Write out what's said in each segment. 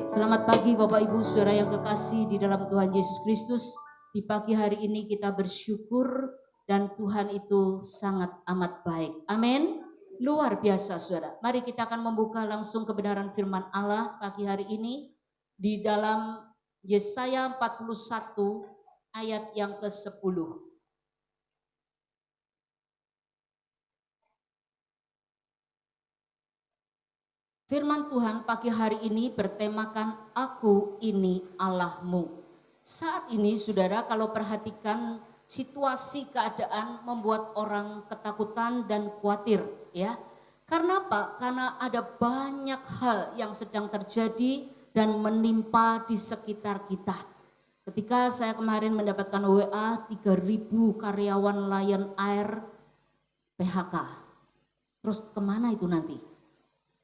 Selamat pagi Bapak Ibu Saudara yang kekasih di dalam Tuhan Yesus Kristus. Di pagi hari ini kita bersyukur dan Tuhan itu sangat amat baik. Amin. Luar biasa Saudara. Mari kita akan membuka langsung kebenaran firman Allah pagi hari ini di dalam Yesaya 41 ayat yang ke-10. Firman Tuhan pagi hari ini bertemakan Aku ini Allahmu. Saat ini saudara kalau perhatikan situasi keadaan membuat orang ketakutan dan khawatir ya. Karena apa? Karena ada banyak hal yang sedang terjadi dan menimpa di sekitar kita. Ketika saya kemarin mendapatkan WA 3.000 karyawan Lion Air PHK. Terus kemana itu nanti?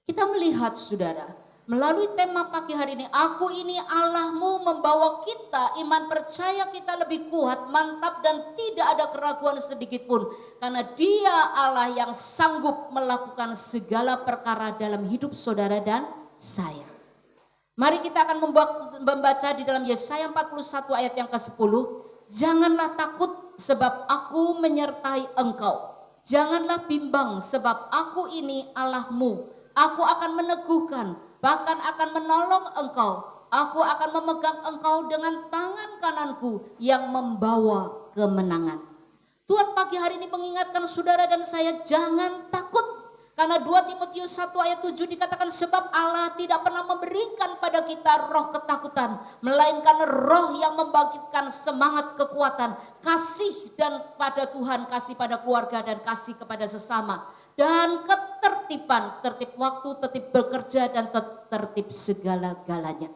Kita melihat saudara, melalui tema pagi hari ini, Aku ini Allahmu membawa kita, iman percaya kita lebih kuat, mantap dan tidak ada keraguan sedikit pun. Karena Dia Allah yang sanggup melakukan segala perkara dalam hidup saudara dan saya. Mari kita akan membaca di dalam Yesaya 41 ayat yang ke-10. Janganlah takut sebab aku menyertai engkau. Janganlah bimbang sebab aku ini Allahmu. Aku akan meneguhkan, bahkan akan menolong engkau. Aku akan memegang engkau dengan tangan kananku yang membawa kemenangan. Tuhan pagi hari ini mengingatkan saudara dan saya jangan takut. Karena 2 Timotius 1 ayat 7 dikatakan sebab Allah tidak pernah memberikan pada kita roh ketakutan. Melainkan roh yang membangkitkan semangat kekuatan. Kasih dan pada Tuhan, kasih pada keluarga dan kasih kepada sesama. Dan ketertiban, tertib waktu, tertib bekerja dan tertib segala-galanya.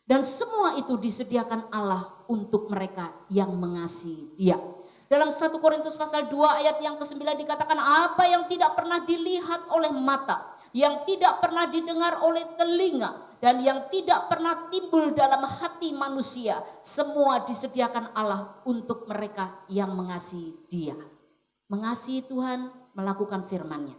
Dan semua itu disediakan Allah untuk mereka yang mengasihi Dia. Dalam 1 Korintus pasal 2 ayat yang ke-9 dikatakan apa yang tidak pernah dilihat oleh mata, yang tidak pernah didengar oleh telinga, dan yang tidak pernah timbul dalam hati manusia, semua disediakan Allah untuk mereka yang mengasihi Dia. Mengasihi Tuhan, melakukan firman-Nya.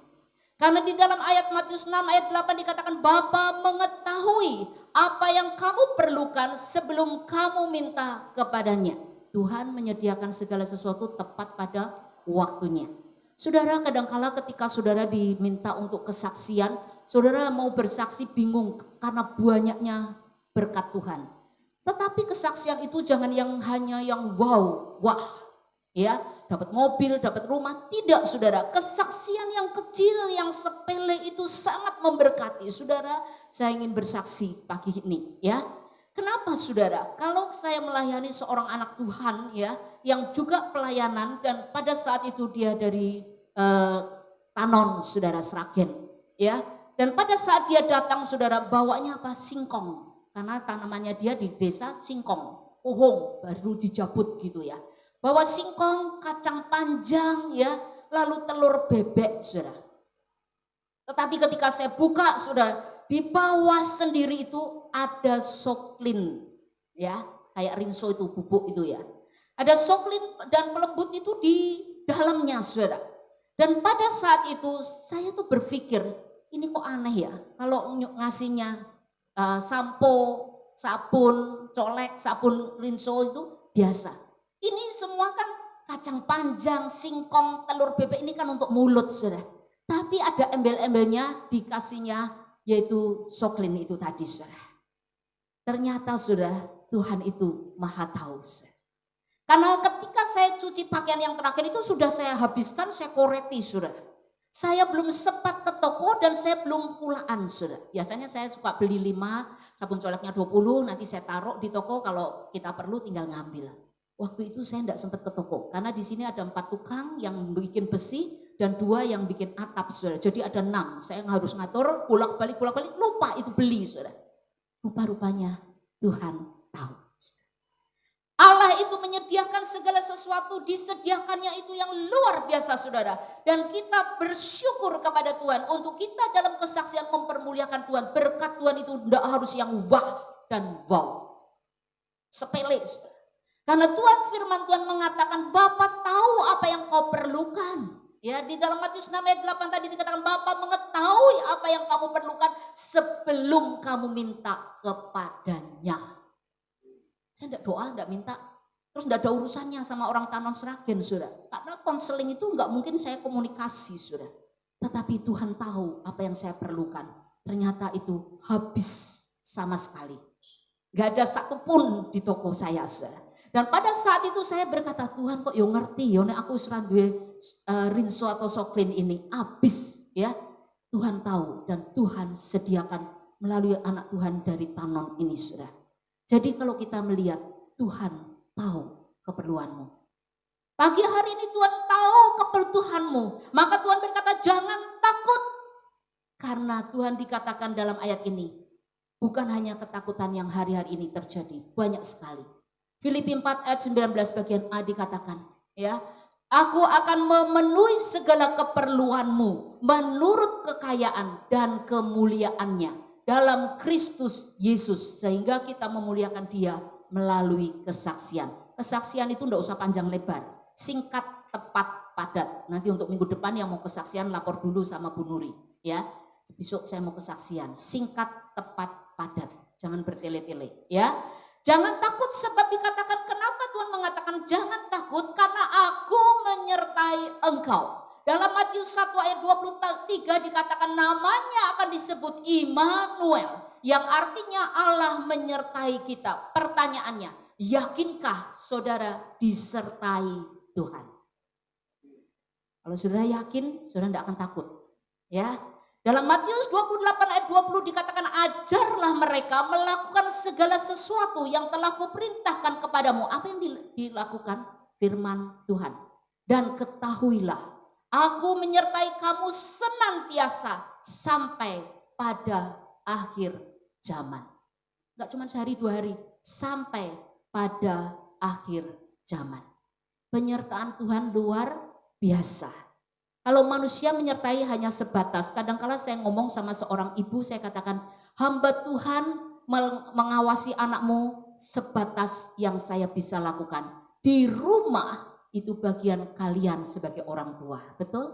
Karena di dalam ayat Matius 6 ayat 8 dikatakan Bapa mengetahui apa yang kamu perlukan sebelum kamu minta kepadanya. Tuhan menyediakan segala sesuatu tepat pada waktunya. Saudara, kadangkala ketika saudara diminta untuk kesaksian, saudara mau bersaksi bingung karena banyaknya berkat Tuhan. Tetapi kesaksian itu jangan yang hanya yang wow, wah, ya, dapat mobil, dapat rumah. Tidak saudara, kesaksian yang kecil, yang sepele itu sangat memberkati. Saudara, saya ingin bersaksi pagi ini ya. Kenapa saudara? Kalau saya melayani seorang anak Tuhan ya, yang juga pelayanan dan pada saat itu dia dari Tanon saudara Sragen ya. Dan pada saat dia datang saudara bawanya apa? Singkong. Karena tanamannya dia di desa singkong. Pohong baru dijabut gitu ya. Bawa singkong, kacang panjang ya, lalu telur bebek saudara. Tetapi ketika saya buka saudara, di bawah sendiri itu ada soklin ya, kayak rinso itu bubuk itu ya. Ada soklin dan pelembut itu di dalamnya saudara. Dan pada saat itu saya tuh berpikir ini kok aneh ya kalau ngasihnya sampo, sabun, colek, sabun rinso itu biasa. Ini semua kan kacang panjang, singkong, telur bebek ini kan untuk mulut saudara. Tapi ada embel-embelnya dikasihnya yaitu soklin itu tadi saudara. Ternyata saudara Tuhan itu maha tahu saudara. Karena ketika saya cuci pakaian yang terakhir itu sudah saya habiskan, saya koreti saudara. Saya belum sempat ke toko dan saya belum pulaan saudara. Biasanya saya suka beli 5, sabun coleknya 20, nanti saya taruh di toko kalau kita perlu tinggal ngambil. Waktu itu saya tidak sempat ke toko karena di sini ada 4 tukang yang bikin besi dan 2 yang bikin atap saudara. Jadi ada 6. Saya harus ngatur bolak-balik lupa itu beli saudara. Rupa-rupanya Tuhan tahu. Allah itu menyediakan segala sesuatu, disediakannya itu yang luar biasa saudara. Dan kita bersyukur kepada Tuhan untuk kita dalam kesaksian mempermuliakan Tuhan. Berkat Tuhan itu tidak harus yang wah dan wow. Sepele saudara. Karena Tuhan firman Tuhan mengatakan Bapa tahu apa yang kau perlukan. Ya, di dalam Matius 6 ayat 8 tadi dikatakan Bapa mengetahui apa yang kamu perlukan sebelum kamu minta kepadanya. Saya enggak doa, enggak minta. Terus enggak ada urusannya sama orang Tanon Sragen, Saudara. Karena konseling itu enggak mungkin saya komunikasi, Saudara. Tetapi Tuhan tahu apa yang saya perlukan. Ternyata itu habis sama sekali. Enggak ada satupun di toko saya, Saudara. Dan pada saat itu saya berkata, Tuhan kok yo ngerti yo nek aku wis duwe rinso atau soklin ini habis ya. Tuhan tahu dan Tuhan sediakan melalui anak Tuhan dari Tanon ini, Saudara. Jadi kalau kita melihat Tuhan tahu keperluanmu. Pagi hari ini Tuhan tahu kebutuhanmu. Maka Tuhan berkata jangan takut. Karena Tuhan dikatakan dalam ayat ini. Bukan hanya ketakutan yang hari-hari ini terjadi. Banyak sekali. Filipi 4 ayat 19 bagian A dikatakan. Ya, aku akan memenuhi segala keperluanmu. Menurut kekayaan dan kemuliaannya. Dalam Kristus Yesus. Sehingga kita memuliakan dia melalui kesaksian. Kesaksian itu tidak usah panjang lebar. Singkat, tepat, padat. Nanti untuk minggu depan yang mau kesaksian lapor dulu sama Bu Nuri. Ya, besok saya mau kesaksian. Singkat, tepat, padat. Jangan bertele-tele. Ya. Jangan takut sebab dikatakan kenapa Tuhan mengatakan jangan takut karena aku menyertai engkau. Dalam Matius 1 ayat 23 dikatakan namanya akan disebut Immanuel. Yang artinya Allah menyertai kita. Pertanyaannya, yakinkah saudara disertai Tuhan? Kalau saudara yakin, saudara tidak akan takut. Ya. Dalam Matius 28 ayat 20 dikatakan ajarlah mereka melakukan segala sesuatu yang telah kuperintahkan kepadamu. Apa yang dilakukan? Firman Tuhan. Dan ketahuilah, aku menyertai kamu senantiasa sampai pada akhir zaman. Enggak cuma sehari 2 hari, sampai pada akhir zaman. Penyertaan Tuhan luar biasa. Kalau manusia menyertai hanya sebatas, kadangkala saya ngomong sama seorang ibu, saya katakan, hamba Tuhan mengawasi anakmu sebatas yang saya bisa lakukan. Di rumah itu bagian kalian sebagai orang tua, betul?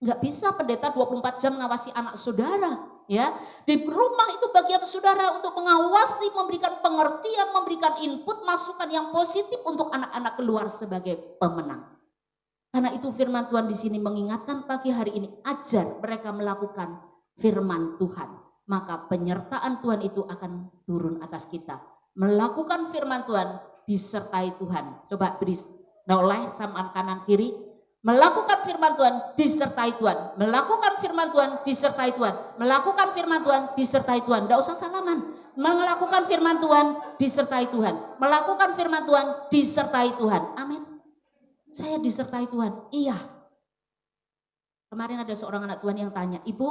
Enggak bisa pendeta 24 jam mengawasi anak saudara, ya. Di rumah itu bagian saudara untuk mengawasi, memberikan pengertian, memberikan input, masukan yang positif untuk anak-anak keluar sebagai pemenang. Karena itu firman Tuhan di sini mengingatkan pagi hari ini ajar mereka melakukan firman Tuhan. Maka penyertaan Tuhan itu akan turun atas kita. Melakukan firman Tuhan disertai Tuhan. Coba beri noleh sama kanan kiri. Melakukan firman Tuhan disertai Tuhan. Melakukan firman Tuhan disertai Tuhan. Melakukan firman Tuhan disertai Tuhan. Tidak usah salaman. Melakukan firman Tuhan disertai Tuhan. Melakukan firman Tuhan disertai Tuhan. Amin. Saya disertai Tuhan, iya. Kemarin ada seorang anak Tuhan yang tanya, Ibu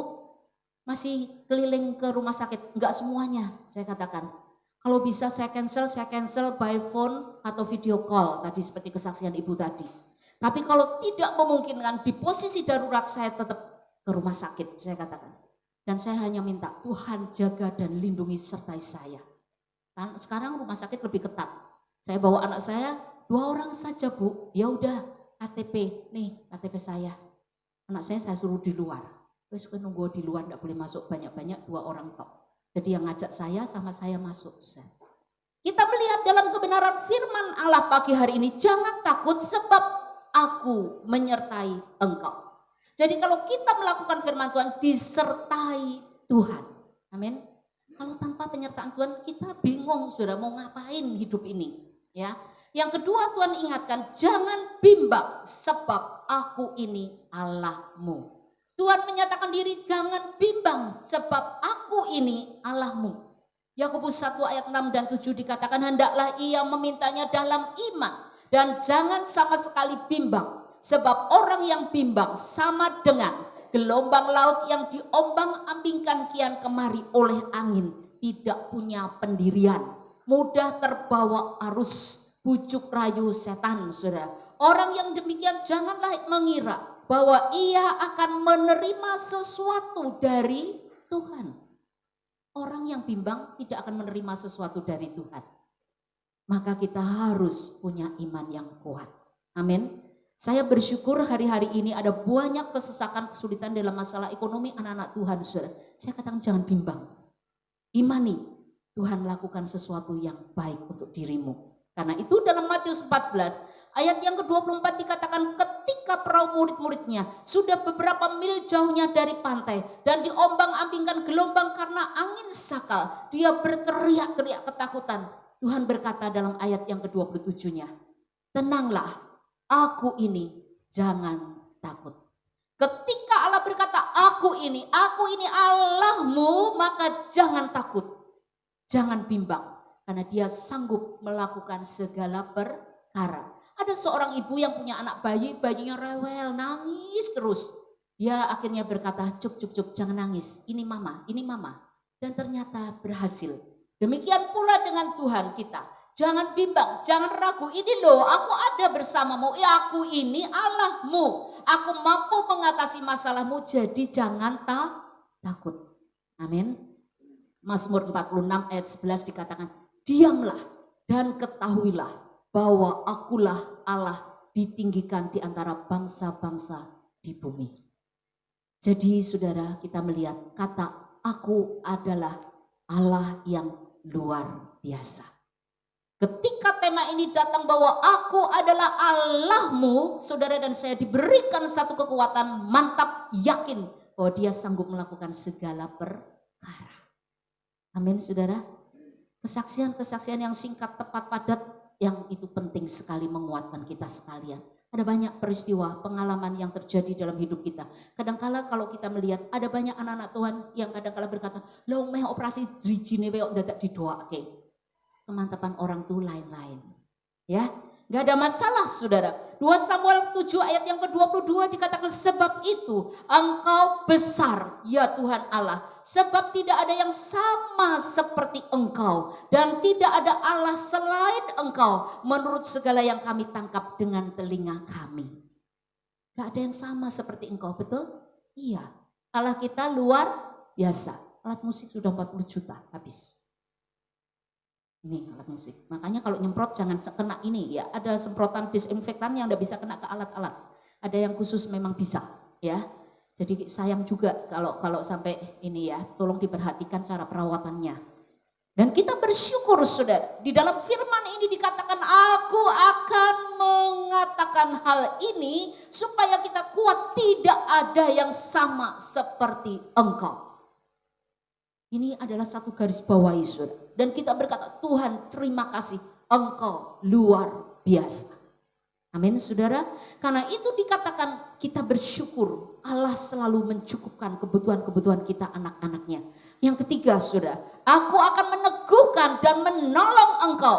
masih keliling ke rumah sakit? Enggak semuanya, saya katakan. Kalau bisa saya cancel by phone atau video call, tadi seperti kesaksian Ibu tadi. Tapi kalau tidak memungkinkan di posisi darurat saya tetap ke rumah sakit, saya katakan. Dan saya hanya minta Tuhan jaga dan lindungi sertai saya. Kan sekarang rumah sakit lebih ketat. Saya bawa anak saya, 2 orang saja Bu, ya udah KTP, nih KTP saya. Anak saya suruh di luar. Wes nunggu di luar, enggak boleh masuk banyak-banyak, 2 orang tok. Jadi yang ngajak saya sama saya masuk. Kita melihat dalam kebenaran firman Allah pagi hari ini, jangan takut sebab aku menyertai engkau. Jadi kalau kita melakukan firman Tuhan disertai Tuhan. Amin. Kalau tanpa penyertaan Tuhan kita bingung sudah mau ngapain hidup ini, ya. Yang kedua Tuhan ingatkan, jangan bimbang sebab aku ini Allahmu. Tuhan menyatakan diri, jangan bimbang sebab aku ini Allahmu. Yakobus 1 ayat 6 dan 7 dikatakan, hendaklah ia memintanya dalam iman dan jangan sama sekali bimbang. Sebab orang yang bimbang sama dengan gelombang laut yang diombang-ambingkan kian kemari oleh angin, tidak punya pendirian, mudah terbawa arus. Bujuk rayu setan, saudara. Orang yang demikian janganlah mengira bahwa ia akan menerima sesuatu dari Tuhan. Orang yang bimbang tidak akan menerima sesuatu dari Tuhan. Maka kita harus punya iman yang kuat. Amin. Saya bersyukur hari-hari ini ada banyak kesesakan, kesulitan dalam masalah ekonomi anak-anak Tuhan, saudara. Saya katakan jangan bimbang. Imani, Tuhan melakukan sesuatu yang baik untuk dirimu. Karena itu dalam Matius 14 ayat yang ke-24 dikatakan ketika perahu murid-muridnya sudah beberapa mil jauhnya dari pantai dan diombang-ambingkan gelombang karena angin sakal, dia berteriak-teriak ketakutan. Tuhan berkata dalam ayat yang ke-27-nya, tenanglah, aku ini, jangan takut. Ketika Allah berkata aku ini Allahmu, maka jangan takut, jangan bimbang, karena dia sanggup melakukan segala perkara. Ada seorang ibu yang punya anak bayi, bayinya rewel, nangis terus. Dia akhirnya berkata, cuk, jangan nangis, ini mama. Dan ternyata berhasil. Demikian pula dengan Tuhan kita. Jangan bimbang, jangan ragu, ini loh aku ada bersamamu, aku ini Allahmu. Aku mampu mengatasi masalahmu, jadi jangan takut. Amin. Mazmur 46 ayat 11 dikatakan, diamlah dan ketahuilah bahwa akulah Allah ditinggikan di antara bangsa-bangsa di bumi. Jadi saudara, kita melihat kata aku adalah Allah yang luar biasa. Ketika tema ini datang bahwa aku adalah Allahmu, saudara dan saya diberikan satu kekuatan mantap, yakin bahwa dia sanggup melakukan segala perkara. Amin saudara. Kesaksian-kesaksian yang singkat, tepat, padat, yang itu penting sekali menguatkan kita sekalian. Ada banyak peristiwa, pengalaman yang terjadi dalam hidup kita. Kadangkala kalau kita melihat ada banyak anak-anak Tuhan yang kadangkala berkata, "Lo meh operasi drijine weok dadak didoake." Kemantapan orang tuh lain-lain. Ya, gak ada masalah saudara. 2 Samuel 7 ayat yang ke-22 dikatakan, sebab itu engkau besar ya Tuhan Allah. Sebab tidak ada yang sama seperti engkau. Dan tidak ada Allah selain engkau. Menurut segala yang kami tangkap dengan telinga kami. Gak ada yang sama seperti engkau, betul? Iya. Allah kita luar biasa. Alat musik sudah 40 juta habis. Ini alat musik. Makanya kalau nyemprot jangan kena ini ya. Ada semprotan disinfektan yang tidak bisa kena ke alat-alat. Ada yang khusus memang bisa ya. Jadi sayang juga kalau sampai ini ya. Tolong diperhatikan cara perawatannya. Dan kita bersyukur saudara. Di dalam firman ini dikatakan aku akan mengatakan hal ini supaya kita kuat. Tidak ada yang sama seperti engkau. Ini adalah satu garis bawahi saudara. Dan kita berkata, Tuhan terima kasih, engkau luar biasa. Amin saudara. Karena itu dikatakan kita bersyukur Allah selalu mencukupkan kebutuhan-kebutuhan kita anak-anaknya. Yang ketiga saudara, aku akan meneguhkan dan menolong engkau.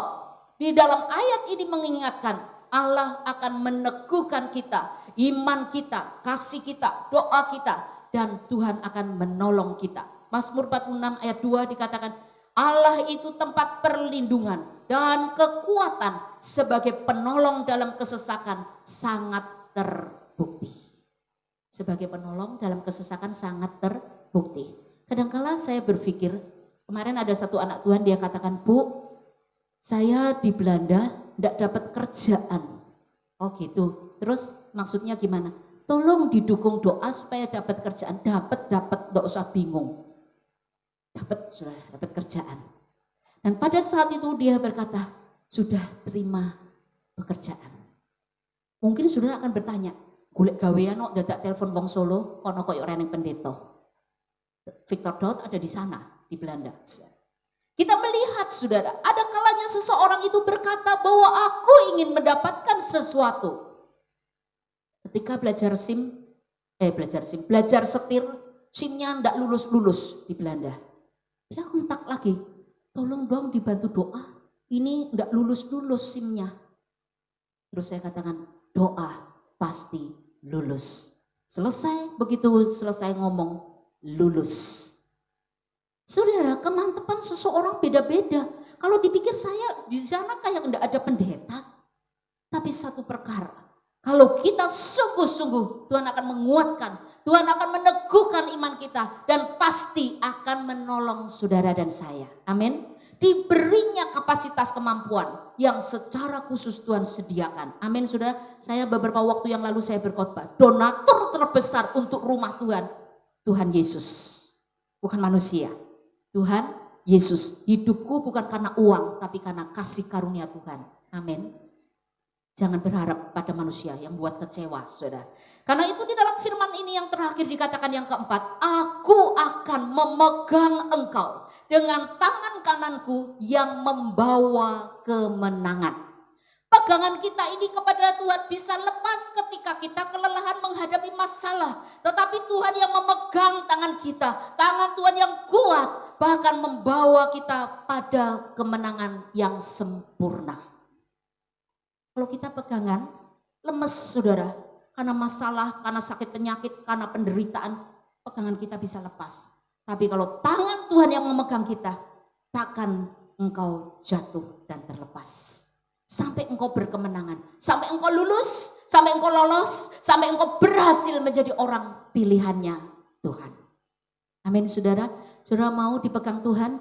Di dalam ayat ini mengingatkan Allah akan meneguhkan kita, iman kita, kasih kita, doa kita. Dan Tuhan akan menolong kita. Mazmur 46 ayat 2 dikatakan, Allah itu tempat perlindungan dan kekuatan sebagai penolong dalam kesesakan sangat terbukti. Sebagai penolong dalam kesesakan sangat terbukti. Kadangkala saya berpikir, kemarin ada satu anak Tuhan dia katakan, Bu, saya di Belanda tidak dapat kerjaan. Oh gitu, terus maksudnya gimana? Tolong didukung doa supaya dapat kerjaan. Dapat, tidak usah bingung. Sudah dapat kerjaan. Dan pada saat itu dia berkata, sudah terima pekerjaan. Mungkin saudara akan bertanya, golek gawean kok dadak telepon wong Solo kono koyo reneng pendeta. Victor Daud ada di sana di Belanda. Kita melihat saudara, ada kalanya seseorang itu berkata bahwa aku ingin mendapatkan sesuatu. Ketika belajar setir, SIM-nya ndak lulus di Belanda. Dia kontak lagi, tolong dong dibantu doa, ini ndak lulus SIM-nya. Terus saya katakan, doa pasti lulus. Begitu selesai ngomong, lulus. Saudara, kemantapan seseorang beda-beda. Kalau dipikir saya di sana kayak ndak ada pendeta. Tapi satu perkara, kalau kita sungguh-sungguh, Tuhan akan menguatkan, Tuhan akan meneguhkan iman kita dan pasti akan menolong saudara dan saya. Amin. Diberinya kapasitas kapasitas kemampuan yang secara khusus Tuhan sediakan. Amin saudara. Saya beberapa waktu yang lalu saya berkhotbah. Donatur terbesar untuk rumah Tuhan, Tuhan Yesus. Bukan manusia. Tuhan Yesus. Hidupku bukan karena uang, tapi karena kasih karunia Tuhan. Amin. Jangan berharap pada manusia yang buat kecewa, saudara. Karena itu di dalam firman ini yang terakhir dikatakan yang keempat, aku akan memegang engkau dengan tangan kananku yang membawa kemenangan. Pegangan kita ini kepada Tuhan bisa lepas ketika kita kelelahan menghadapi masalah. Tetapi Tuhan yang memegang tangan kita, tangan Tuhan yang kuat, bahkan membawa kita pada kemenangan yang sempurna. Kalau kita pegangan, lemes saudara, karena masalah, karena sakit penyakit, karena penderitaan, pegangan kita bisa lepas. Tapi kalau tangan Tuhan yang memegang kita, takkan engkau jatuh dan terlepas. Sampai engkau berkemenangan, sampai engkau lulus, sampai engkau lolos, sampai engkau berhasil menjadi orang pilihannya Tuhan. Amin saudara. Saudara mau dipegang Tuhan?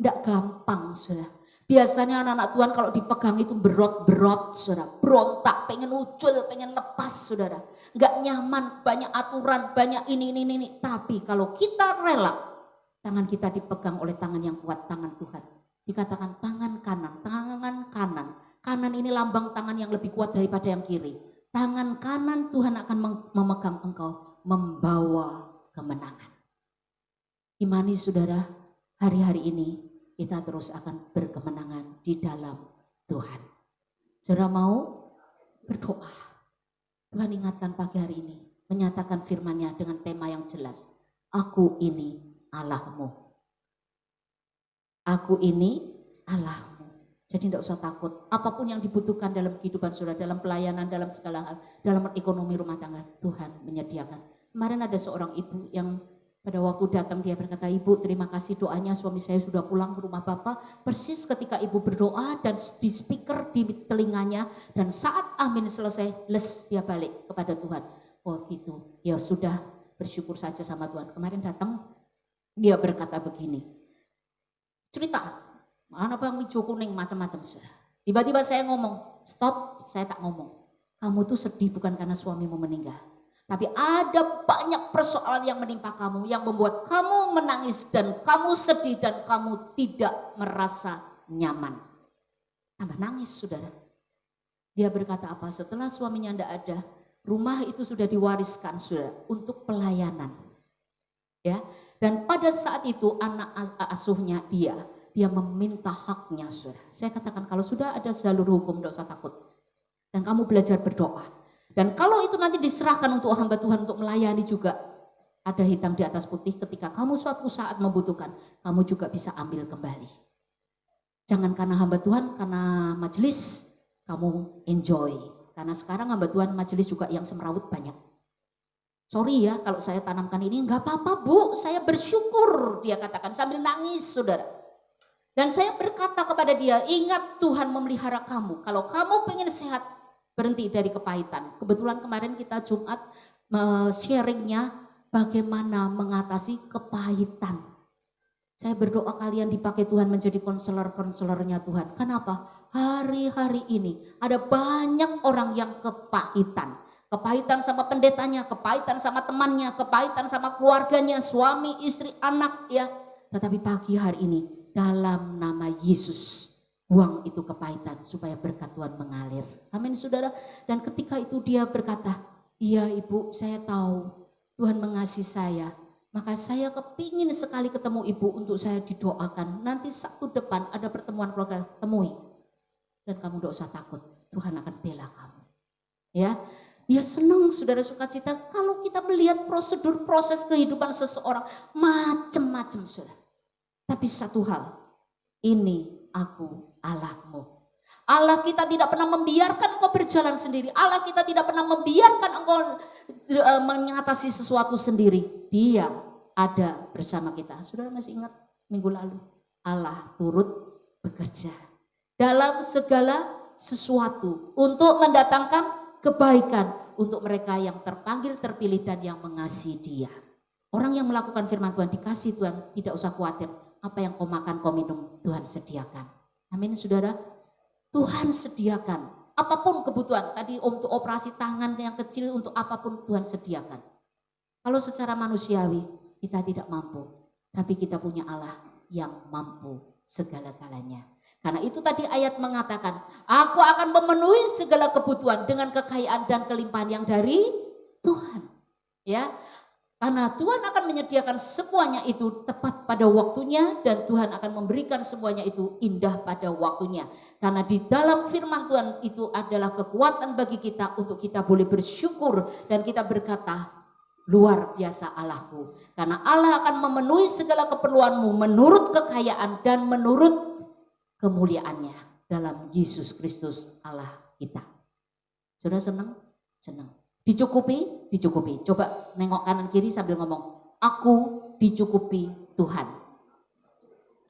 Tidak gampang saudara. Biasanya anak-anak Tuhan kalau dipegang itu berot-berot saudara. Berontak, pengen ucul, pengen lepas saudara. Gak nyaman, banyak aturan, banyak ini. Tapi kalau kita rela, tangan kita dipegang oleh tangan yang kuat, tangan Tuhan. Dikatakan tangan kanan, tangan kanan. Kanan ini lambang tangan yang lebih kuat daripada yang kiri. Tangan kanan Tuhan akan memegang engkau, membawa kemenangan. Imani saudara, hari-hari ini kita terus akan berkemenangan di dalam Tuhan. Saudara mau berdoa. Tuhan ingatkan pagi hari ini, menyatakan firman-Nya dengan tema yang jelas. Aku ini Allahmu. Aku ini Allahmu. Jadi tidak usah takut. Apapun yang dibutuhkan dalam kehidupan saudara, dalam pelayanan, dalam segala hal, dalam ekonomi rumah tangga, Tuhan menyediakan. Kemarin ada seorang ibu yang pada waktu datang dia berkata, Ibu terima kasih doanya, suami saya sudah pulang ke rumah Bapak. Persis ketika ibu berdoa dan di speaker di telinganya, dan saat amin selesai, les dia balik kepada Tuhan. Oh gitu, ya sudah, bersyukur saja sama Tuhan. Kemarin datang dia berkata begini, cerita, mana bang hijau kuning macam-macam. Tiba-tiba saya ngomong, stop, saya tak ngomong. Kamu tuh sedih bukan karena suamimu meninggal. Tapi ada banyak persoalan yang menimpa kamu yang membuat kamu menangis dan kamu sedih dan kamu tidak merasa nyaman. Tambah nangis saudara. Dia berkata apa? Setelah suaminya tidak ada, rumah itu sudah diwariskan saudara untuk pelayanan. Ya. Dan pada saat itu anak asuhnya dia meminta haknya saudara. Saya katakan kalau sudah ada jalur hukum tidak usah takut. Dan kamu belajar berdoa. Dan kalau itu nanti diserahkan untuk hamba Tuhan untuk melayani juga, ada hitam di atas putih ketika kamu suatu saat membutuhkan, kamu juga bisa ambil kembali. Jangan karena hamba Tuhan, karena majelis, kamu enjoy. Karena sekarang hamba Tuhan majelis juga yang semrawut banyak. Sorry ya kalau saya tanamkan ini, enggak apa-apa Bu, saya bersyukur, dia katakan sambil nangis saudara. Dan saya berkata kepada dia, ingat Tuhan memelihara kamu, kalau kamu pengen sehat, berhenti dari kepahitan. Kebetulan kemarin kita Jumat sharingnya bagaimana mengatasi kepahitan. Saya berdoa kalian dipakai Tuhan menjadi konselor-konselornya Tuhan. Kenapa? Hari-hari ini ada banyak orang yang kepahitan. Kepahitan sama pendetanya, kepahitan sama temannya, kepahitan sama keluarganya, suami, istri, anak ya. Tetapi pagi hari ini dalam nama Yesus, buang itu kepahitan supaya berkat Tuhan mengalir. Amin saudara. Dan ketika itu dia berkata, iya ibu saya tahu Tuhan mengasihi saya. Maka saya kepingin sekali ketemu ibu untuk saya didoakan. Nanti Sabtu depan ada pertemuan keluarga, temui. Dan kamu tidak usah takut, Tuhan akan bela kamu. Ya, dia senang saudara sukacita kalau kita melihat prosedur proses kehidupan seseorang macam-macam saudara. Tapi satu hal, ini aku Allahmu. Allah kita tidak pernah membiarkan engkau berjalan sendiri. Allah kita tidak pernah membiarkan engkau mengatasi sesuatu sendiri. Dia ada bersama kita. Saudara masih ingat minggu lalu? Allah turut bekerja dalam segala sesuatu untuk mendatangkan kebaikan untuk mereka yang terpanggil, terpilih dan yang mengasihi Dia. Orang yang melakukan firman Tuhan dikasih Tuhan, tidak usah khawatir. Apa yang kau makan, kau minum, Tuhan sediakan. Amin saudara. Tuhan sediakan apapun kebutuhan. Tadi untuk operasi tangan yang kecil, untuk apapun Tuhan sediakan. Kalau secara manusiawi kita tidak mampu, tapi kita punya Allah yang mampu segala-galanya. Karena itu tadi ayat mengatakan, aku akan memenuhi segala kebutuhan dengan kekayaan dan kelimpahan yang dari Tuhan. Ya, karena Tuhan akan menyediakan semuanya itu tepat pada waktunya, dan Tuhan akan memberikan semuanya itu indah pada waktunya. Karena di dalam firman Tuhan itu adalah kekuatan bagi kita untuk kita boleh bersyukur dan kita berkata, luar biasa Allahku. Karena Allah akan memenuhi segala keperluanmu menurut kekayaan dan menurut kemuliaannya dalam Yesus Kristus Allah kita. Sudah senang? Senang. Dicukupi? Dicukupi. Coba nengok kanan kiri sambil ngomong, aku dicukupi Tuhan.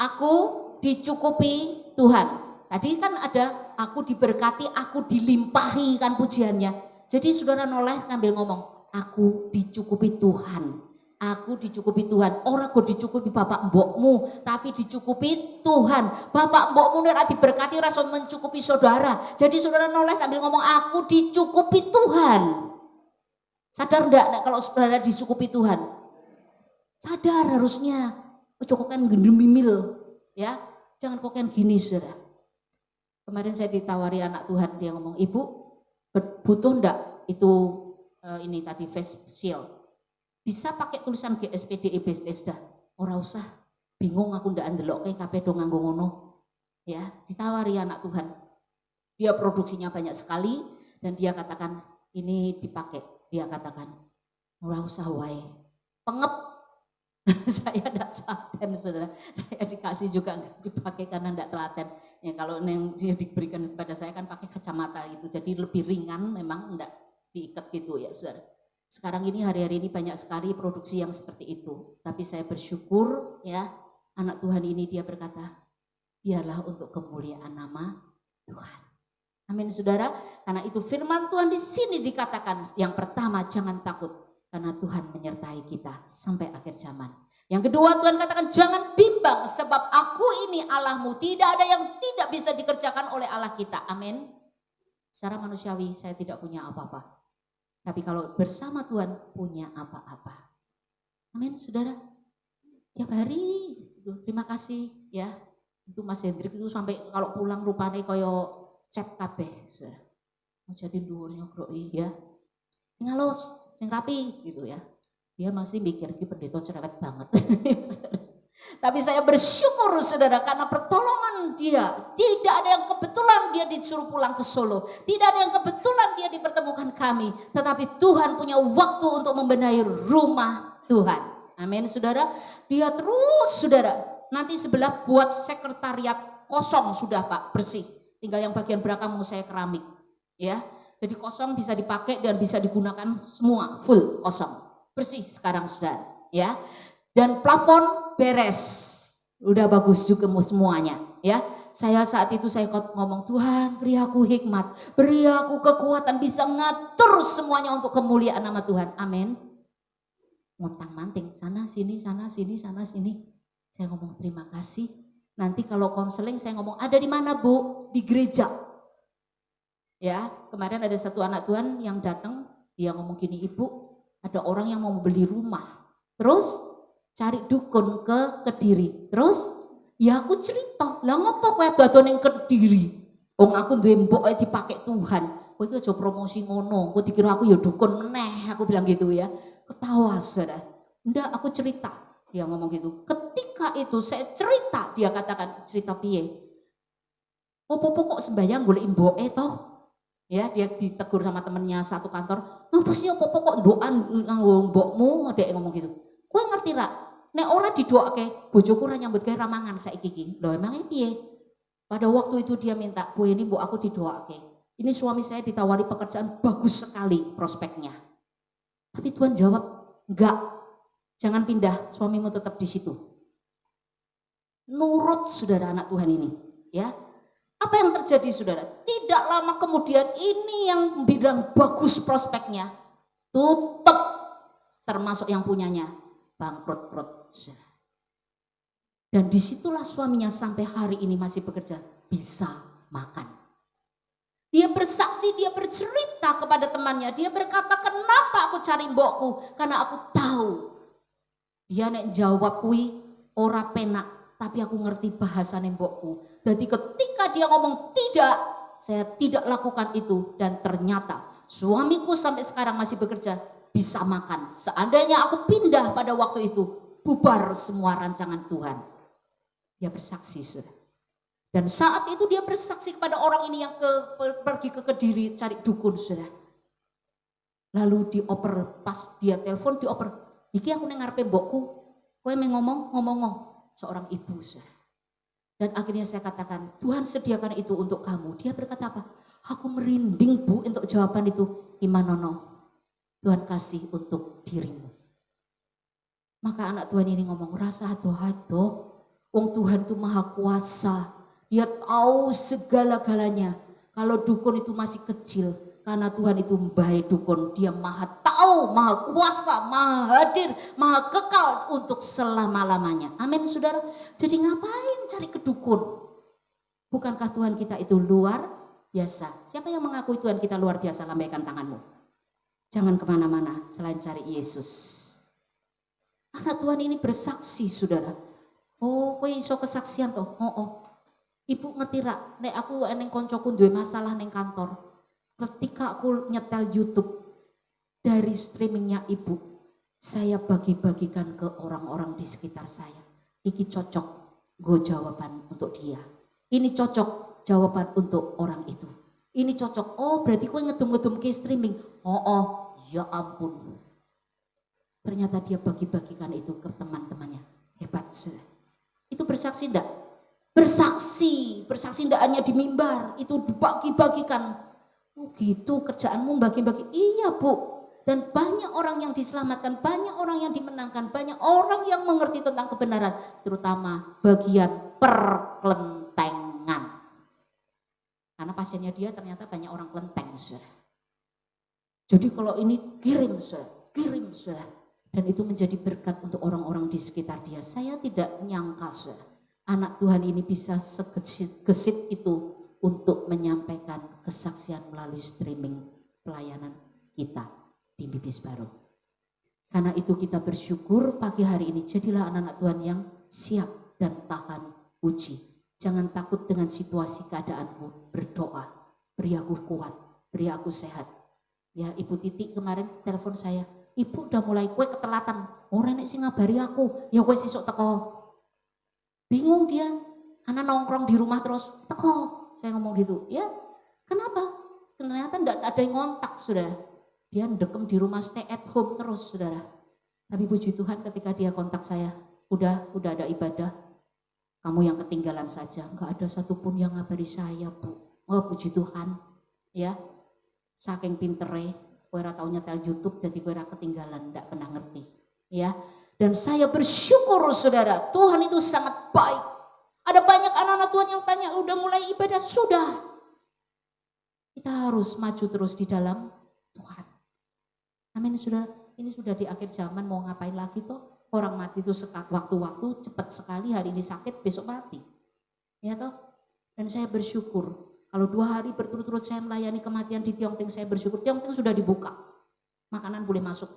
Aku dicukupi Tuhan. Tadi kan ada aku diberkati, aku dilimpahi kan pujiannya. Jadi saudara noleh sambil ngomong, aku dicukupi Tuhan. Aku dicukupi Tuhan. Orang kok dicukupi bapak mbokmu, tapi dicukupi Tuhan. Bapak mbokmu nek diberkati rasa mencukupi saudara. Jadi saudara noleh sambil ngomong, aku dicukupi Tuhan. Sadar enggak kalau saudara dicukupi Tuhan? Sadar harusnya. Cukup kan gendemimil, ya. Jangan kok kan gini saudara. Kemarin saya ditawari anak Tuhan, dia ngomong, ibu butuh enggak itu ini tadi face shield? Bisa pakai tulisan GSPD Bethesda. Ora usah, bingung aku ndak ndelok kabeh do nganggo ngono. Ya, ditawari anak Tuhan. Dia produksinya banyak sekali dan dia katakan ini dipakai. Dia katakan ora usah wae. Pengep. Saya ndak telaten saudara. Saya dikasih juga enggak dipakai karena ndak telaten. Ya kalau yang dia diberikan kepada saya kan pakai kacamata gitu. Jadi lebih ringan, memang ndak diikat gitu ya saudara. Sekarang ini hari-hari ini banyak sekali produksi yang seperti itu. Tapi saya bersyukur ya, anak Tuhan ini dia berkata, biarlah untuk kemuliaan nama Tuhan. Amin saudara. Karena itu firman Tuhan di sini dikatakan, yang pertama jangan takut karena Tuhan menyertai kita sampai akhir zaman. Yang kedua Tuhan katakan jangan bimbang sebab aku ini Allahmu. Tidak ada yang tidak bisa dikerjakan oleh Allah kita. Amin. Secara manusiawi saya tidak punya apa-apa. Tapi kalau bersama Tuhan punya apa-apa. Amin saudara. Tiap hari terima kasih ya. Itu Mas Hendrik itu sampai kalau pulang rupanya koyo cat kabeh saudara. Mau jadi dhuwurnya groi ya. Sing halus, sing rapi gitu ya. Dia masih mikir ki pendeta cerewet banget. Tapi saya bersyukur saudara karena pertolongan dia. Tidak ada yang kebetulan dia disuruh pulang ke Solo. Tidak ada yang kebetulan dia dipertemukan kami. Tetapi Tuhan punya waktu untuk membenahi rumah Tuhan. Amin saudara. Dia terus saudara. Nanti sebelah buat sekretariat kosong sudah Pak, bersih. Tinggal yang bagian belakang mau saya keramik. Ya, jadi kosong bisa dipakai dan bisa digunakan semua. Full kosong. Bersih sekarang saudara. Ya. Dan plafon beres, udah bagus juga semuanya ya. Saya saat itu saya ngomong, Tuhan beri aku hikmat, beri aku kekuatan bisa ngatur semuanya untuk kemuliaan nama Tuhan. Amin. Montang manting sana sini sana sini sana sini. Saya ngomong terima kasih. Nanti kalau konseling saya ngomong ada di mana Bu? Di gereja. Ya, kemarin ada satu anak Tuhan yang datang, dia ngomong gini, Ibu, ada orang yang mau beli rumah. Terus cari dukun ke Kediri. Terus ya aku cerita, lah ngopo kowe dodol ning Kediri? Wong aku duwe mbok dipakai Tuhan. Kowe iki aja promosi ngono, kowe dikira aku ya dukun meneh, aku bilang gitu ya. Ketawa saudara. Ndak, aku cerita. Dia ngomong gitu. Ketika itu saya cerita, dia katakan, cerita piye? Opo-opo kok sembayang golek mboke toh? Ya, dia ditegur sama temennya satu kantor. Ngapa sih opo-opo kok ndoan nganggo mbokmu? Adek ngomong gitu. Kowe ngerti ra? Nek ora didoake, bojoku ora nyambut gawe ramangan saiki iki. Lho emangnya piye? Pada waktu itu dia minta, Bu ini mbok aku didoake. Ini suami saya ditawari pekerjaan bagus sekali prospeknya. Tapi Tuhan jawab, enggak. Jangan pindah, suamimu tetap di situ. Nurut saudara anak Tuhan ini, ya. Apa yang terjadi saudara? Tidak lama kemudian ini yang bilang bagus prospeknya tutup, termasuk yang punyanya bangkrut. Dan disitulah suaminya sampai hari ini masih bekerja. bisa makan. Dia bersaksi, dia bercerita kepada temannya. Dia berkata, kenapa aku cari mbokku? Karena aku tahu. Dia nek jawab kui ora penak, tapi aku ngerti bahasane mbokku. Jadi ketika dia ngomong tidak, saya tidak lakukan itu. Dan ternyata suamiku sampai sekarang masih bekerja, bisa makan. Seandainya aku pindah pada waktu itu, bubar semua rancangan Tuhan. Dia bersaksi, sudah. Dan saat itu dia bersaksi kepada orang ini yang pergi ke Kediri cari dukun, sudah. Lalu dioper, pas dia telepon dioper, iki aku neng ngarepe mbokku, kowe ngomong seorang ibu, sudah. Dan akhirnya saya katakan, Tuhan sediakan itu untuk kamu. Dia berkata apa? Aku merinding, Bu, untuk jawaban itu. Imanono, Tuhan kasih untuk dirimu. Maka anak Tuhan ini ngomong, rasa hado-hado, wong Tuhan itu maha kuasa. Dia tahu segala-galanya. Kalau dukun itu masih kecil, karena Tuhan itu baik dukun. Dia maha tahu, maha kuasa, maha hadir, maha kekal untuk selama-lamanya. Amin, saudara. Jadi ngapain cari ke dukun? Bukankah Tuhan kita itu luar biasa? Siapa yang mengakui Tuhan kita luar biasa? Lambaikan tanganmu. Jangan kemana-mana selain cari Yesus. Anak Tuhan ini bersaksi, saudara. Oh, kowe iso kesaksian toh? Oh. Ibu ngerti rak, nek aku eneng koncoku duwe masalah neng kantor. Ketika aku nyetel YouTube dari streamingnya ibu, saya bagi-bagikan ke orang-orang di sekitar saya. Iki cocok go jawaban untuk dia. Ini cocok jawaban untuk orang itu. Ini cocok. Oh, berarti kowe ngedum-ngedum ke streaming. Oh, ya ampun. Ternyata dia bagi-bagikan itu ke teman-temannya. Hebat, sudah. Itu bersaksi enggak? Bersaksi tidak hanya di mimbar, itu dibagi-bagikan. Oh gitu kerjaanmu bagi-bagi. Iya, Bu. Dan banyak orang yang diselamatkan, banyak orang yang dimenangkan, banyak orang yang mengerti tentang kebenaran, terutama bagian perkelentengan. Karena pasiennya dia ternyata banyak orang kelenteng, saudara. Jadi kalau ini kirim, saudara. Dan itu menjadi berkat untuk orang-orang di sekitar dia. Saya tidak nyangka, saudara. Anak Tuhan ini bisa segesit itu untuk menyampaikan kesaksian melalui streaming pelayanan kita di Bibis Baru. Karena itu kita bersyukur pagi hari ini jadilah anak-anak Tuhan yang siap dan tahan uji. Jangan takut dengan situasi keadaanmu, berdoa, beri aku kuat, beri aku sehat. Ya Ibu Titi kemarin telepon saya, Ibu udah mulai kue ketelatan, orang nek sing ngabari aku, ya kue sesuk teko. Bingung dia, karena nongkrong di rumah terus, teko, saya ngomong gitu, ya kenapa? Ternyata tidak ada yang ngontak, saudara. Dia ndekem di rumah stay at home terus, saudara. Tapi puji Tuhan ketika dia kontak saya, udah ada ibadah, kamu yang ketinggalan saja, nggak ada satupun yang ngabari saya, Bu. Oh puji Tuhan, ya, saking pintere, kowe ora tau nyetel YouTube, jadi kowe ora ketinggalan, ndak pernah ngerti, ya. Dan saya bersyukur, saudara, Tuhan itu sangat baik. Ada banyak anak-anak Tuhan yang tanya, udah mulai ibadah? Sudah. Kita harus maju terus di dalam Tuhan. Amin, saudara. Ini sudah di akhir zaman, mau ngapain lagi toh? Orang mati itu waktu-waktu cepat sekali, hari ini sakit, besok mati. Ya toh? Dan saya bersyukur, kalau 2 hari berturut-turut saya melayani kematian di Tiongting, saya bersyukur. Tiongting sudah dibuka. Makanan boleh masuk.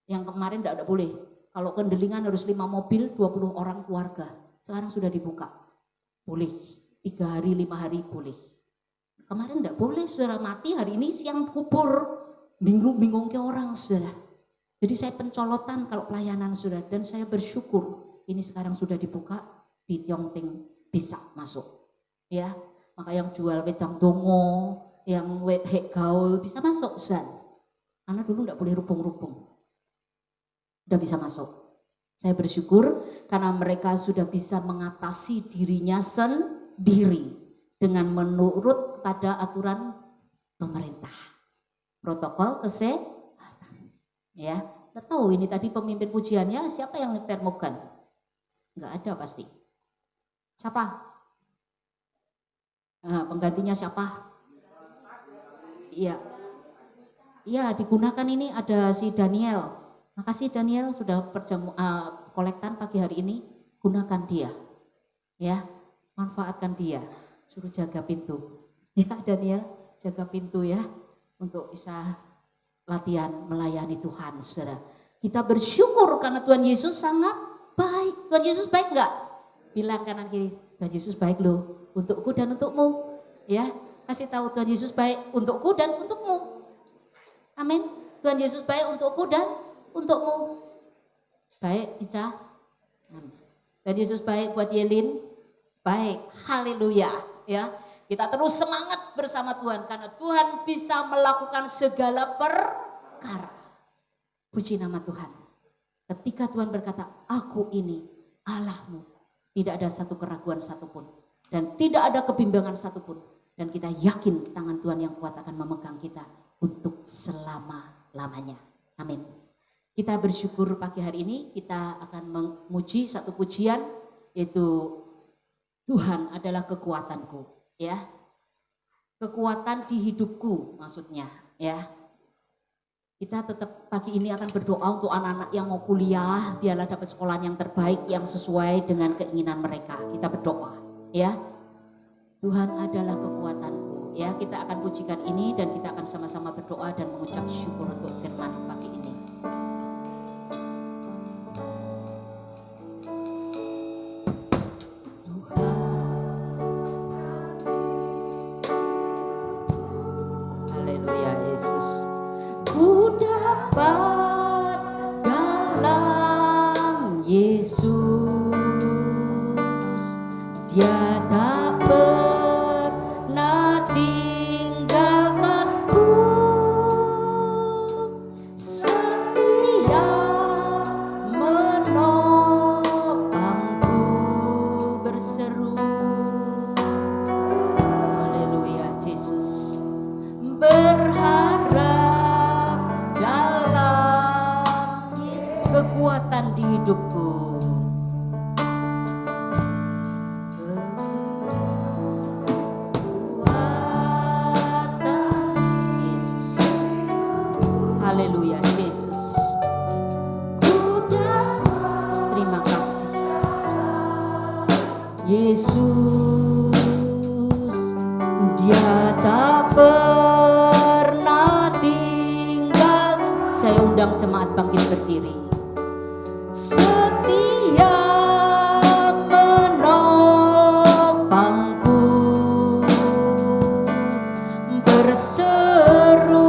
Yang kemarin tidak boleh. Kalau kendelingan harus 5 mobil, 20 orang keluarga. Sekarang sudah dibuka. Boleh. 3 hari, 5 hari boleh. Kemarin tidak boleh, saudara, mati hari ini siang kubur. Bingung ke orang, saudara. Jadi saya pencolotan kalau pelayanan, saudara. Dan saya bersyukur ini sekarang sudah dibuka, di Tiongting bisa masuk. Ya, maka yang jual wedang dongo, yang hek gaul bisa masuk, saudara. Karena dulu tidak boleh rupung-rupung. Sudah bisa masuk. Saya bersyukur karena mereka sudah bisa mengatasi dirinya sendiri dengan menurut pada aturan pemerintah. Protokol kesehatan. Ya, kita tahu ini tadi pemimpin pujiannya siapa yang termogan? Enggak ada pasti. Siapa? Nah, penggantinya siapa? Iya. Iya, digunakan ini ada si Daniel. Makasih Daniel sudah kolektan pagi hari ini, gunakan dia. Ya, manfaatkan dia. suruh jaga pintu. Ya Daniel, jaga pintu ya, untuk bisa latihan melayani Tuhan, saudara. Kita bersyukur karena Tuhan Yesus sangat baik. Tuhan Yesus baik enggak? Bilang kanan kiri, Tuhan Yesus baik loh, untukku dan untukmu. Ya, kasih tahu Tuhan Yesus baik untukku dan untukmu. Amin. Tuhan Yesus baik untukku dan untukmu. Baik, Ica. Tuhan Yesus baik buat Yelin. Baik, haleluya. Ya, kita terus semangat bersama Tuhan karena Tuhan bisa melakukan segala perkara. Puji nama Tuhan. Ketika Tuhan berkata, aku ini Allahmu, tidak ada satu keraguan satupun dan tidak ada kebimbangan satupun, dan kita yakin tangan Tuhan yang kuat akan memegang kita untuk selama-lamanya. Amin. Kita bersyukur pagi hari ini kita akan memuji satu pujian, yaitu Tuhan adalah kekuatanku, ya. Kekuatan di hidupku maksudnya, ya. Kita tetap pagi ini akan berdoa untuk anak-anak yang mau kuliah, biarlah dapat sekolah yang terbaik yang sesuai dengan keinginan mereka. Kita berdoa, ya. Tuhan adalah kekuatanku, ya. Kita akan pujikan ini dan kita akan sama-sama berdoa dan mengucap syukur untuk firman pagi ini. Dia tak pernah tinggalkanku, setia menopangku, berseru. Haleluya Yesus. Berharap dalam kekuatan di hidupku. Haleluya Yesus. Terima kasih Yesus. Dia tak pernah tinggal. Saya undang jemaat bangkit berdiri. Setia menopangku, berseru.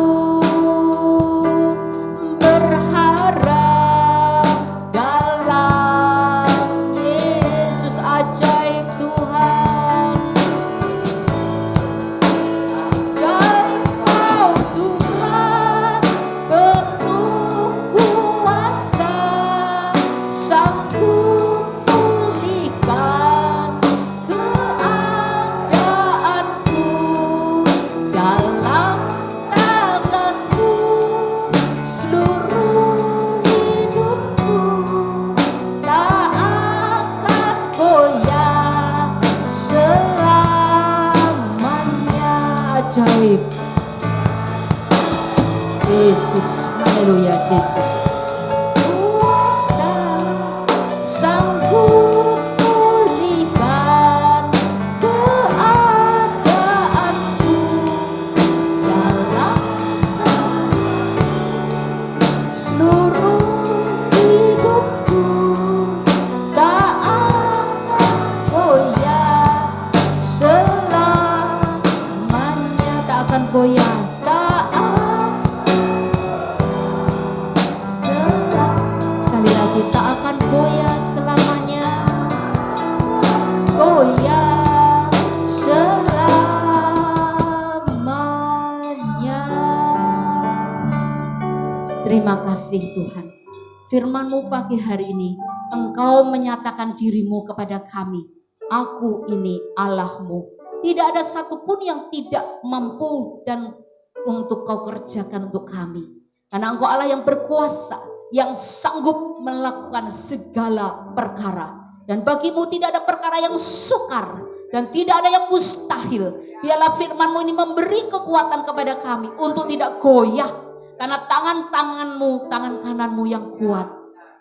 Yesus, haleluya Yesus. Kuasa sanggup pulihkan keadaanku dalam seluruh hidupku. Tak akan goyah selamanya, tak akan goyah. Tak akan goyah selamanya, goyah selamanya. Terima kasih Tuhan. Firman-Mu pagi hari ini, Engkau menyatakan diri-Mu kepada kami. Aku ini Allah-Mu. Tidak ada satupun yang tidak mampu dan untuk Kau kerjakan untuk kami. Karena Engkau Allah yang berkuasa, yang sanggup melakukan segala perkara. Dan bagimu tidak ada perkara yang sukar dan tidak ada yang mustahil. Biarlah firman-Mu ini memberi kekuatan kepada kami untuk tidak goyah. Karena tangan-tangan-Mu, tangan kanan-Mu yang kuat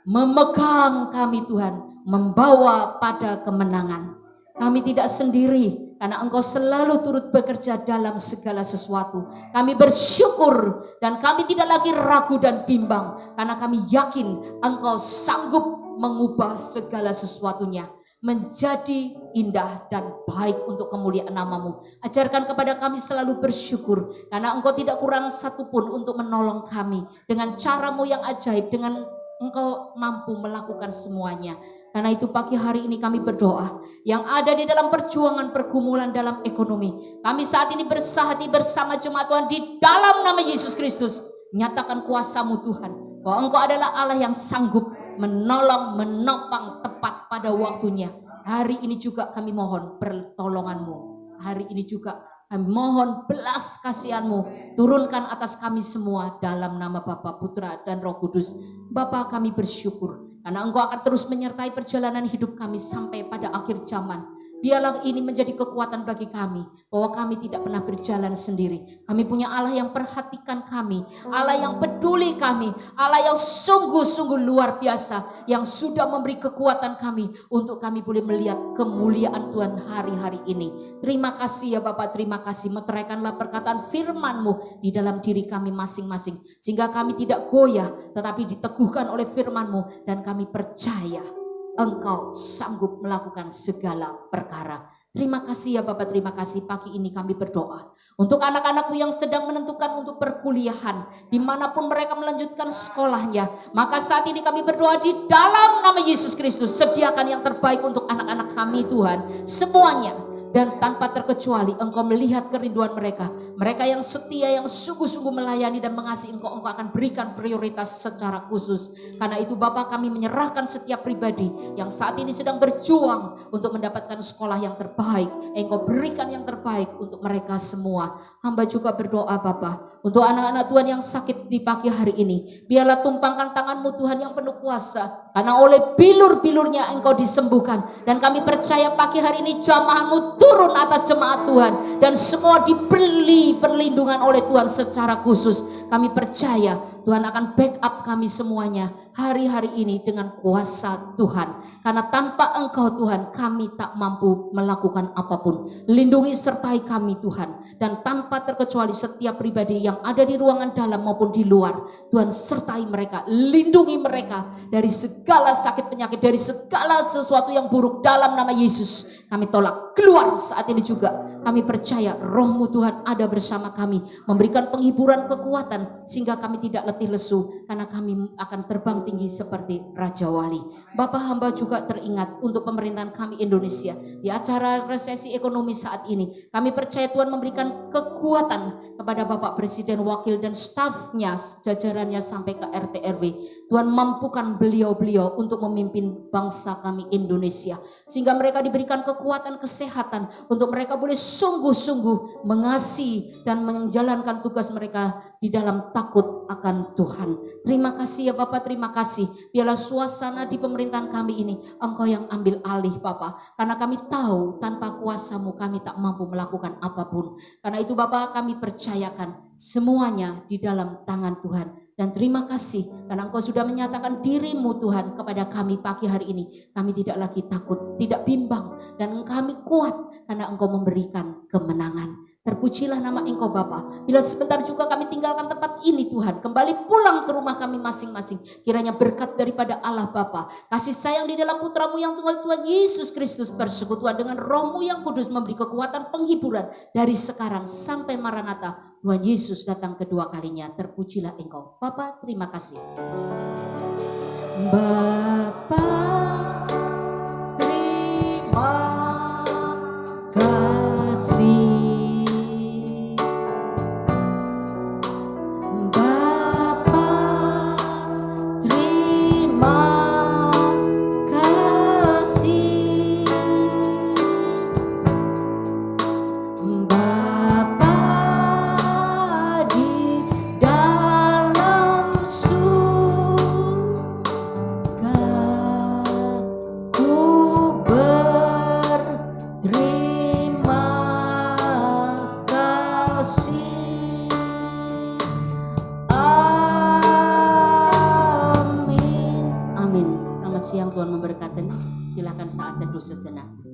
memegang kami Tuhan, membawa pada kemenangan. Kami tidak sendiri, karena Engkau selalu turut bekerja dalam segala sesuatu. Kami bersyukur dan kami tidak lagi ragu dan bimbang, karena kami yakin Engkau sanggup mengubah segala sesuatunya menjadi indah dan baik untuk kemuliaan nama-Mu. Ajarkan kepada kami selalu bersyukur, karena Engkau tidak kurang satupun untuk menolong kami. Dengan cara-Mu yang ajaib, dengan Engkau mampu melakukan semuanya. Karena itu pagi hari ini kami berdoa, yang ada di dalam perjuangan pergumulan dalam ekonomi, kami saat ini bersahati bersama jemaat Tuhan di dalam nama Yesus Kristus. Nyatakan kuasa-Mu Tuhan, bahwa Engkau adalah Allah yang sanggup menolong, menopang tepat pada waktunya. Hari ini juga kami mohon pertolongan-Mu. Hari ini juga kami mohon belas kasihan-Mu turunkan atas kami semua dalam nama Bapa, Putra, dan Roh Kudus. Bapa, kami bersyukur karena Engkau akan terus menyertai perjalanan hidup kami sampai pada akhir zaman. Biarlah ini menjadi kekuatan bagi kami, bahwa kami tidak pernah berjalan sendiri. Kami punya Allah yang perhatikan kami, Allah yang peduli kami, Allah yang sungguh-sungguh luar biasa, yang sudah memberi kekuatan kami untuk kami boleh melihat kemuliaan Tuhan hari-hari ini. Terima kasih ya Bapak, terima kasih. Meteraikanlah perkataan firman-Mu di dalam diri kami masing-masing, sehingga kami tidak goyah, tetapi diteguhkan oleh firman-Mu, dan kami percaya Engkau sanggup melakukan segala perkara. Terima kasih ya Bapak, terima kasih. Pagi ini kami berdoa untuk anak-anak-Mu yang sedang menentukan untuk perkuliahan, dimanapun mereka melanjutkan sekolahnya. Maka saat ini kami berdoa di dalam nama Yesus Kristus, sediakan yang terbaik untuk anak-anak kami Tuhan, semuanya. Dan tanpa terkecuali Engkau melihat kerinduan mereka. Mereka yang setia, yang sungguh-sungguh melayani dan mengasihi Engkau, Engkau akan berikan prioritas secara khusus. Karena itu Bapa, kami menyerahkan setiap pribadi yang saat ini sedang berjuang untuk mendapatkan sekolah yang terbaik. Engkau berikan yang terbaik untuk mereka semua. Hamba juga berdoa Bapa, untuk anak-anak Tuhan yang sakit di pagi hari ini. Biarlah tumpangkan tangan-Mu Tuhan yang penuh kuasa. Karena oleh bilur-bilurnya Engkau disembuhkan. Dan kami percaya pagi hari ini jamaah-Mu turun atas jemaat Tuhan, dan semua diberi perlindungan oleh Tuhan secara khusus. Kami percaya Tuhan akan backup kami semuanya hari-hari ini dengan kuasa Tuhan. Karena tanpa Engkau Tuhan, kami tak mampu melakukan apapun. Lindungi sertai kami Tuhan, dan tanpa terkecuali setiap pribadi yang ada di ruangan dalam maupun di luar, Tuhan sertai mereka, lindungi mereka dari segala sakit penyakit, dari segala sesuatu yang buruk dalam nama Yesus. Kami tolak keluar saat ini juga. Kami percaya Roh-Mu Tuhan ada bersama kami, memberikan penghiburan, kekuatan, sehingga kami tidak letih lesu, karena kami akan terbang tinggi seperti Raja Wali. Bapak, hamba juga teringat untuk pemerintahan kami Indonesia di acara resesi ekonomi saat ini. Kami percaya Tuhan memberikan kekuatan kepada Bapak Presiden, Wakil, dan stafnya, jajarannya sampai ke RT RW. Tuhan mampukan beliau-beliau untuk memimpin bangsa kami Indonesia, sehingga mereka diberikan kekuatan kesehatan untuk mereka boleh sungguh-sungguh mengasihi dan menjalankan tugas mereka di dalam takut akan Tuhan. Terima kasih ya Bapak, terima kasih. Biarlah suasana di pemerintahan kami ini Engkau yang ambil alih Bapak, karena kami tahu tanpa kuasa-Mu kami tak mampu melakukan apapun. Karena itu Bapak, kami percayakan semuanya di dalam tangan Tuhan. Dan terima kasih karena Engkau sudah menyatakan diri-Mu Tuhan kepada kami pagi hari ini. Kami tidak lagi takut, tidak bimbang, dan kami kuat karena Engkau memberikan kemenangan. Terpujilah nama Engkau Bapa. Bila sebentar juga kami tinggalkan tempat ini Tuhan, kembali pulang ke rumah kami masing-masing, kiranya berkat daripada Allah Bapa, kasih sayang di dalam Putra-Mu yang tunggal Tuhan Yesus Kristus, persekutuan dengan Roh-Mu yang kudus memberi kekuatan penghiburan dari sekarang sampai Maranatha Tuhan Yesus datang kedua kalinya. Terpujilah Engkau Bapa, terima kasih Bapa, terima kasih Bapa, terima kasih Bapa, di dalam surga ku berterima kasih. Amin. Amin. Selamat siang, Tuhan memberkati. Silakan saat teduh sejenak.